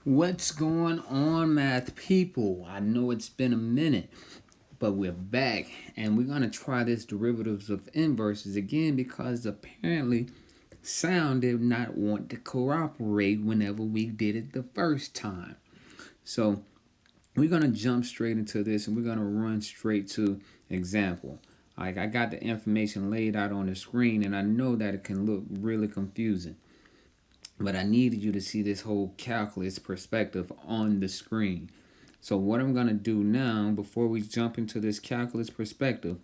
What's going on, math people? I know it's been a minute, but we're back and we're going to try this derivatives of inverses again because apparently sound did not want to cooperate whenever we did it the first time. So we're going to jump straight into this and we're going to run straight to example. Like I got the information laid out on the screen and I know that it can look really confusing. But I needed you to see this whole calculus perspective on the screen. So what I'm going to do now, before we jump into this calculus perspective,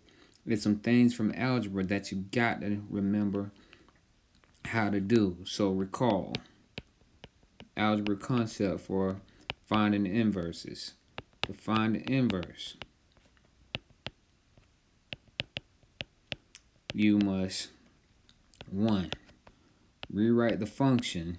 is some things from algebra that you got to remember how to do. So recall algebra concept for finding the inverses. To find the inverse, you must 1. Rewrite the function.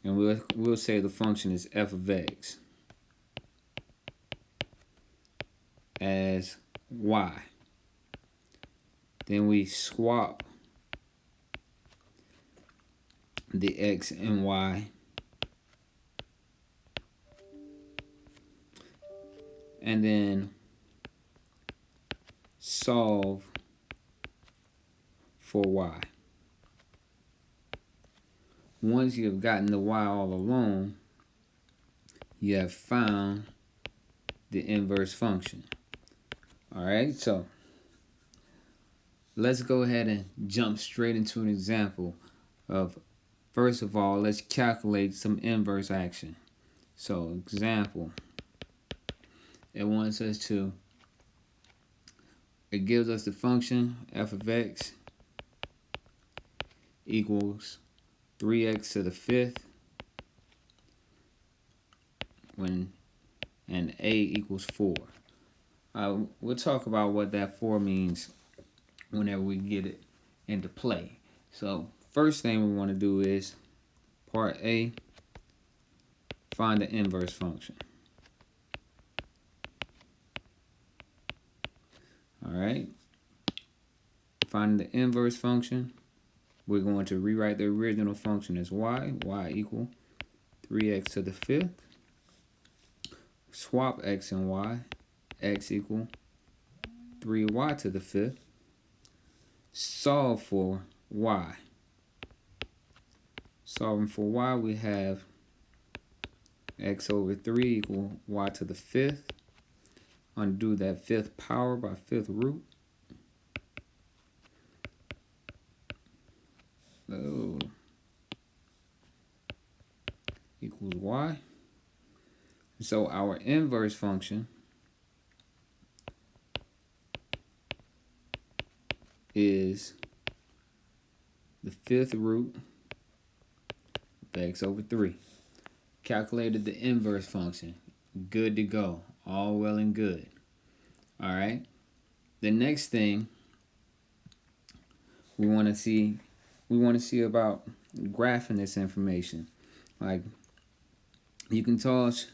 And we'll say the function is f of x as y. Then we swap the x and y, and then solve for y. Once you have gotten the y all alone, you have found the inverse function. Alright, so let's go ahead and jump straight into an example of, first of all, let's calculate some inverse action. So example, it gives us the function f of x equals 3x to the fifth and a equals 4. We'll talk about what that 4 means whenever we get it into play. So first thing we want to do is part A, find the inverse function. Alright, find the inverse function. We're going to rewrite the original function as y equal 3x to the fifth. Swap x and y, x equal 3y to the fifth. Solve for y. Solving for y, we have x over 3 equal y to the fifth. Undo that fifth power by fifth root. Equals y. So our inverse function is the fifth root of x over 3. Calculated the inverse function. Good to go. All well and good. Alright. The next thing we want to see about graphing this information. Like you can toss,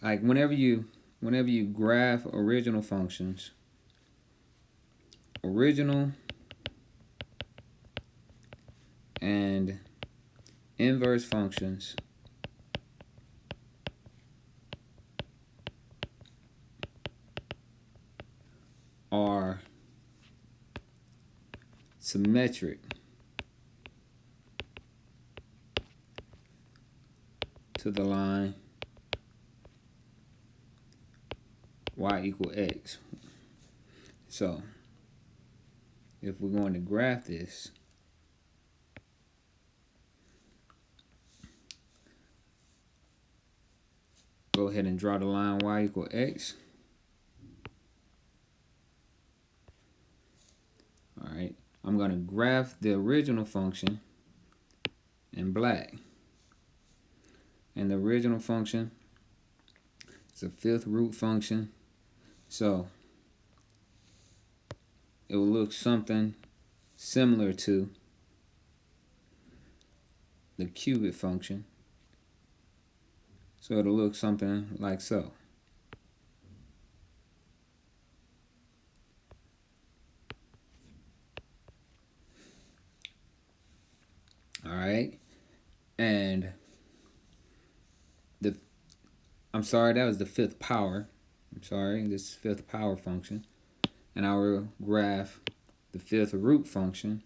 like whenever you graph original functions, original and inverse functions are symmetric to the line y equal x. So if we're going to graph this, go ahead and draw the line y equal x. Alright, I'm going to graph the original function in black. And the original function is a fifth root function. So it will look something similar to the cubic function. So it'll look something like so. And the I'm sorry, that was the fifth power. I'm sorry, this fifth power function. And I will graph the fifth root function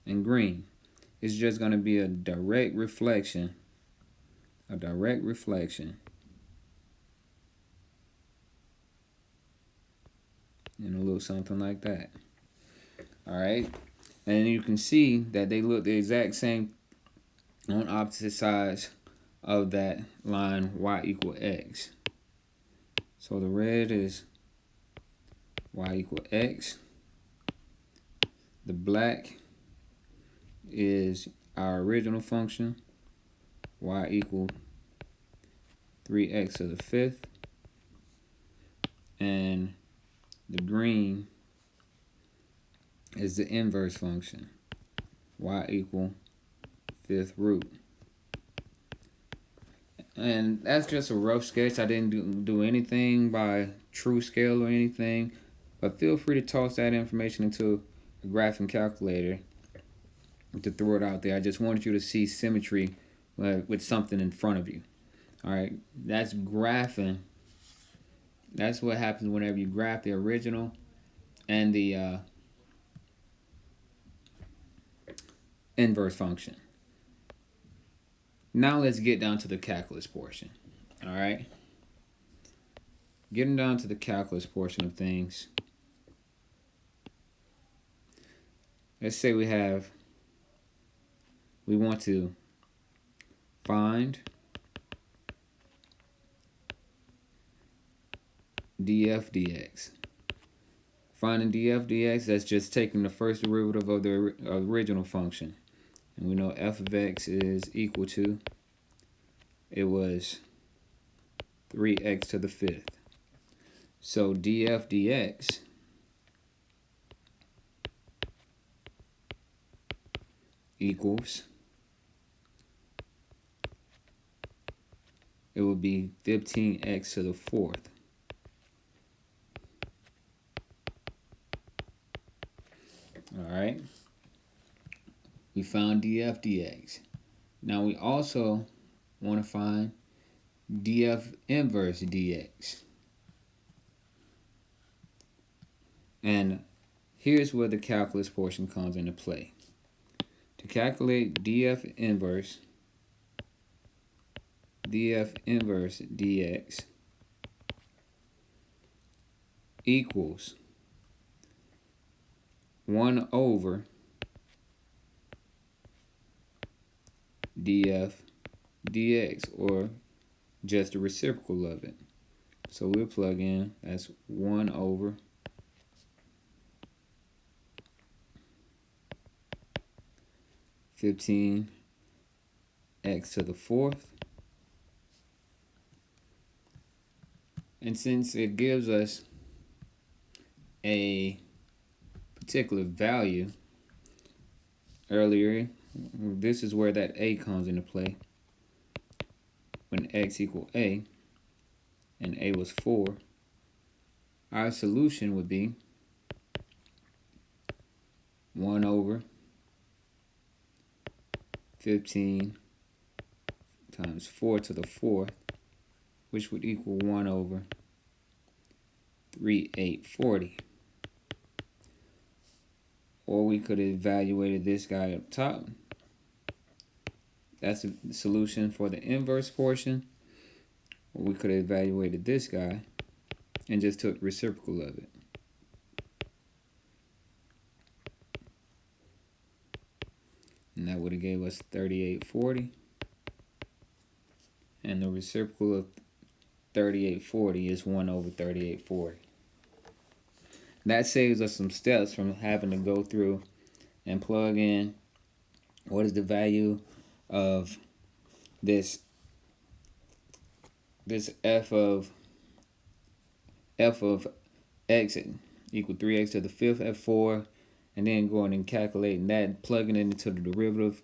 in green. It's just going to be a direct reflection. And a little something like that. Alright? And you can see that they look the exact same on opposite sides of that line y equal x. So the red is y equal x. The black is our original function, y equal 3x to the fifth. And the green is the inverse function, y equal fifth root. And that's just a rough sketch. I didn't do anything by true scale or anything, but feel free to toss that information into a graphing calculator to throw it out there. I just wanted you to see symmetry with something in front of you. All right, that's graphing. That's what happens whenever you graph the original and the inverse function. Now let's get down to the calculus portion. All right, getting down to the calculus portion of things. Let's say we want to find df dx. Finding df dx, that's just taking the first derivative of the original function. And we know f of x is equal to, it was 3x to the fifth. So df dx equals, it would be 15x to the fourth. All right. We found df dx. Now we also want to find df inverse dx. And here's where the calculus portion comes into play. To calculate df inverse dx equals 1 over df dx, or just the reciprocal of it. So we'll plug in, that's 1 over (15x to the fourth). And since it gives us a particular value earlier, this is where that a comes into play. When x equal a, and a was 4, our solution would be 1 over 15 times 4 to the fourth, which would equal 1 over 3,840. Or we could have evaluated this guy up top. That's the solution for the inverse portion. Or we could have evaluated this guy and just took reciprocal of it. And that would have gave us 3840. And the reciprocal of 3840 is 1 over 3840. That saves us some steps from having to go through and plug in what is the value of this f of x equal 3x to the fifth f4, and then going and calculating that, plugging it into the derivative.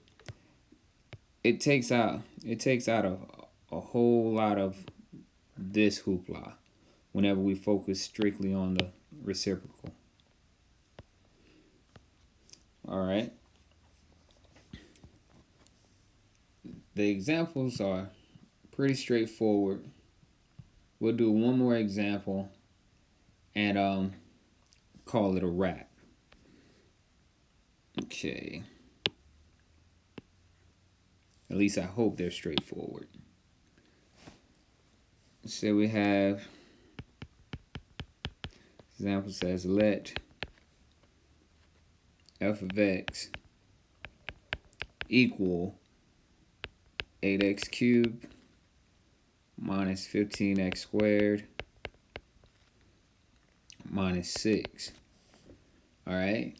It takes out a whole lot of this hoopla whenever we focus strictly on the reciprocal. All right. the examples are pretty straightforward. We'll do one more example and call it a wrap. Okay. At least I hope they're straightforward. So we have example says let f of x equal 8x cubed minus 15x squared minus 6. Alright.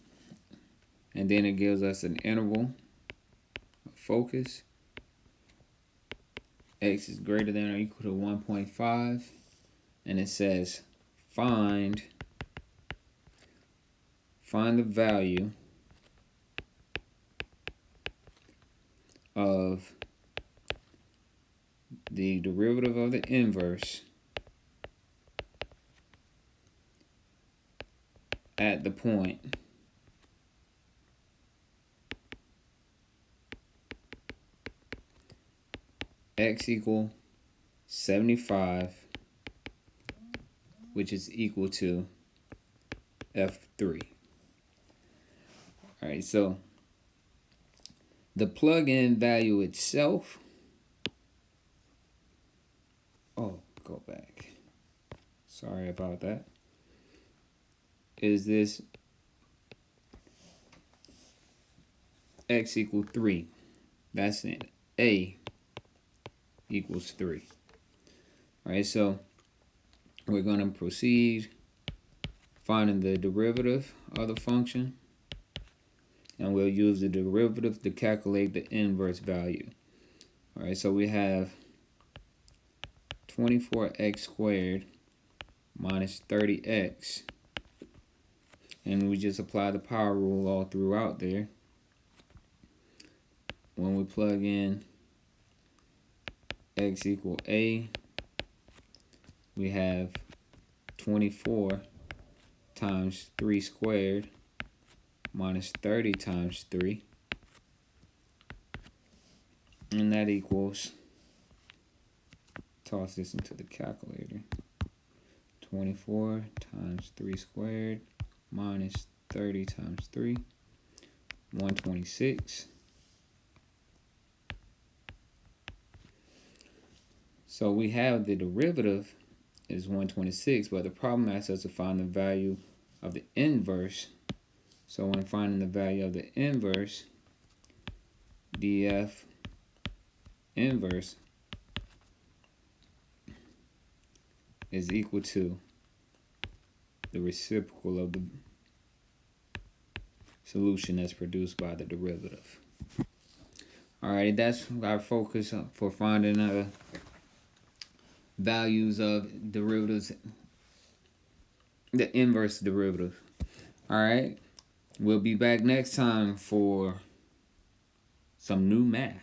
And then it gives us an interval of focus. X is greater than or equal to 1.5. And it says find the value of the derivative of the inverse at the point x equal 75, which is equal to f3. Alright, so the plug-in value itself, go back, sorry about that, is this x equal 3. That's it. A equals 3. Alright, so we're going to proceed finding the derivative of the function, and we'll use the derivative to calculate the inverse value. Alright, so we have 24x squared minus 30x, and we just apply the power rule all throughout there. When we plug in x equal a, we have 24 times 3 squared minus 30 times 3, and that equals, toss this into the calculator, 24 times 3 squared minus 30 times 3, 126. So we have the derivative is 126, but the problem asks us to find the value of the inverse. So when finding the value of the inverse, df inverse is equal to the reciprocal of the solution that's produced by the derivative. Alright, that's our focus for finding values of derivatives, the inverse derivative. Alright, we'll be back next time for some new math.